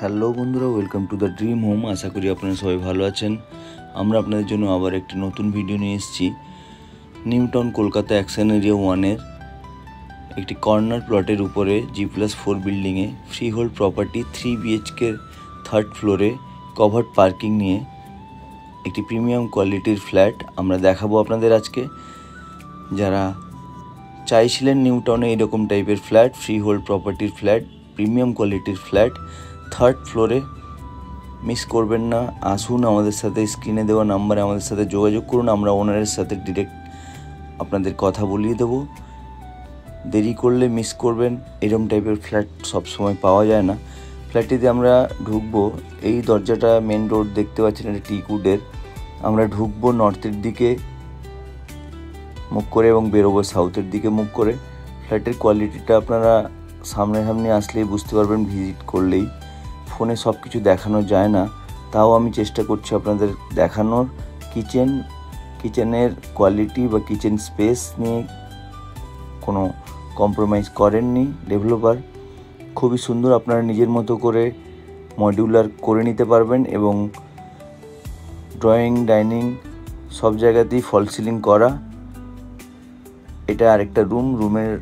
Hello বন্ধুরা, welcome to the dream home. আশা করি আপনারা সবাই ভালো আছেন। আমরা আপনাদের জন্য আবার একটি নতুন ভিডিও নিয়ে এসেছি। New town Kolkata action area 1-এর একটি কর্নার প্লটের উপরে G+4 বিল্ডিংয়ে free hold property 3 BHK 3rd ফ্লোরে কভার্ড পার্কিং নিয়ে একটি প্রিমিয়াম কোয়ালিটির ফ্ল্যাট আমরা দেখাবো আপনাদের আজকে। যারা চাইছিলেন নিউ টাউনে এরকম টাইপের ফ্ল্যাট, ফ্রি হোল্ড প্রপার্টির ফ্ল্যাট, প্রিমিয়াম কোয়ালিটির ফ্ল্যাট 3rd ফ্লোরে, মিস করবেন না। আসুন আমাদের সাথে, স্ক্রিনে দেওয়া নাম্বারে আমাদের সাথে যোগাযোগ করুন। আমরা ওনারের সাথে ডিরেক্ট আপনাদের কথা বলিয়ে দেবো। দেরি করলে মিস করবেন। এরকম টাইপের ফ্ল্যাট সবসময় পাওয়া যায় না। ফ্ল্যাটটিতে আমরা ঢুকবো, এই দরজাটা মেন রোড দেখতে পাচ্ছেন, এটা টিকউডের। আমরা ঢুকবো নর্থের দিকে মুখ করে এবং বেরোবো সাউথের দিকে মুখ করে। ফ্ল্যাটের কোয়ালিটিটা আপনারা সামনে আসলেই বুঝতে পারবেন, ভিজিট করলেই। ফোনে সব কিছু দেখানো যায় না, তাও আমি চেষ্টা করছি আপনাদের দেখানোর। কিচেনের কোয়ালিটি বা কিচেন স্পেস নিয়ে কোনো কম্প্রোমাইজ করেননি ডেভেলপার। খুবই সুন্দর, আপনারা নিজের মতো করে মডিউলার করে নিতে পারবেন এবং ড্রয়িং, ডাইনিং সব জায়গাতেই ফল সিলিং করা। এটা আরেকটা রুমের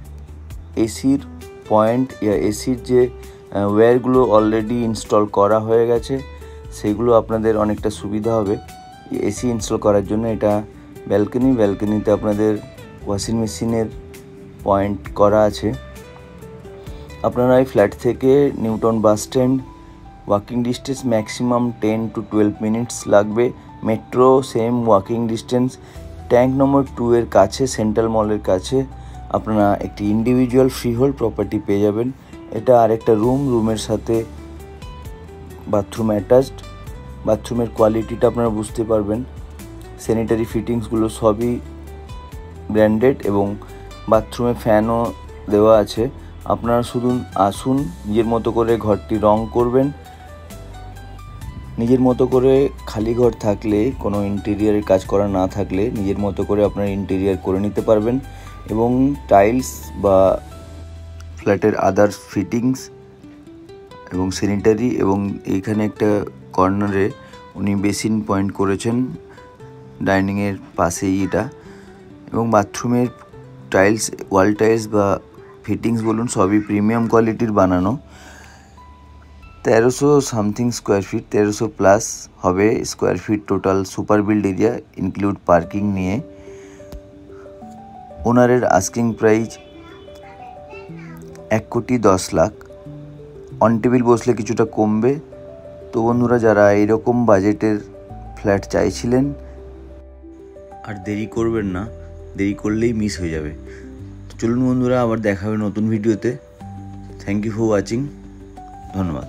এসির পয়েন্ট, এসির যে ওয়্যারগুলো অলরেডি ইনস্টল করা হয়ে গেছে, সেগুলো আপনাদের অনেকটা সুবিধা হবে এসি ইনস্টল করার জন্য। এটা ব্যালকনিতে আপনাদের ওয়াশিং মেশিনের পয়েন্ট করা আছে। আপনারা এই ফ্ল্যাট থেকে new town bus stand walking distance maximum 10 to 12 minutes লাগবে। Metro same walking distance. Tank number 2 এর কাছে, সেন্ট্রাল মলের কাছে আপনারা একটি ইন্ডিভিজুয়াল ফ্রি হোল্ড প্রপার্টি পেয়ে যাবেন। এটা আরেকটা রুমের সাথে বাথরুম অ্যাটাচড। বাথরুমের কোয়ালিটিটা আপনারা বুঝতে পারবেন। স্যানিটারি ফিটিংসগুলো সবই ব্র্যান্ডেড এবং বাথরুমে ফ্যানও দেওয়া আছে। আপনারা শুধু আসুন, নিজের মতো করে ঘরটি রং করবেন। নিজের মতো করে খালি ঘর থাকলে, কোনো ইন্টেরিয়ারের কাজ করা না থাকলে নিজের মতো করে আপনারা ইন্টেরিয়ার করে নিতে পারবেন এবং টাইলস বা ফ্ল্যাটের আদার্স ফিটিংস এবং স্যানিটারি। এবং এইখানে একটা কর্নারে উনি বেসিন পয়েন্ট করেছেন ডাইনিংয়ের পাশেই এটা। এবং বাথরুমের টাইলস, ওয়াল টাইলস বা ফিটিংস বলুন, সবই প্রিমিয়াম কোয়ালিটির বানানো। 1300 সামথিং স্কোয়ার ফিট, 1300 প্লাস হবে square feet total super build area include parking নিয়ে। ওনারের আস্কিং প্রাইস 1,10,00,000। অন টেবিল বসলে কিছুটা কমবে। তো বন্ধুরা, যারা এইরকম বাজেটের ফ্ল্যাট চাইছিলেন, আর দেরি করবেন না, দেরি করলেই মিস হয়ে যাবে। চলুন বন্ধুরা, আবার দেখা হবে নতুন ভিডিওতে। Thank you for watching. ধন্যবাদ।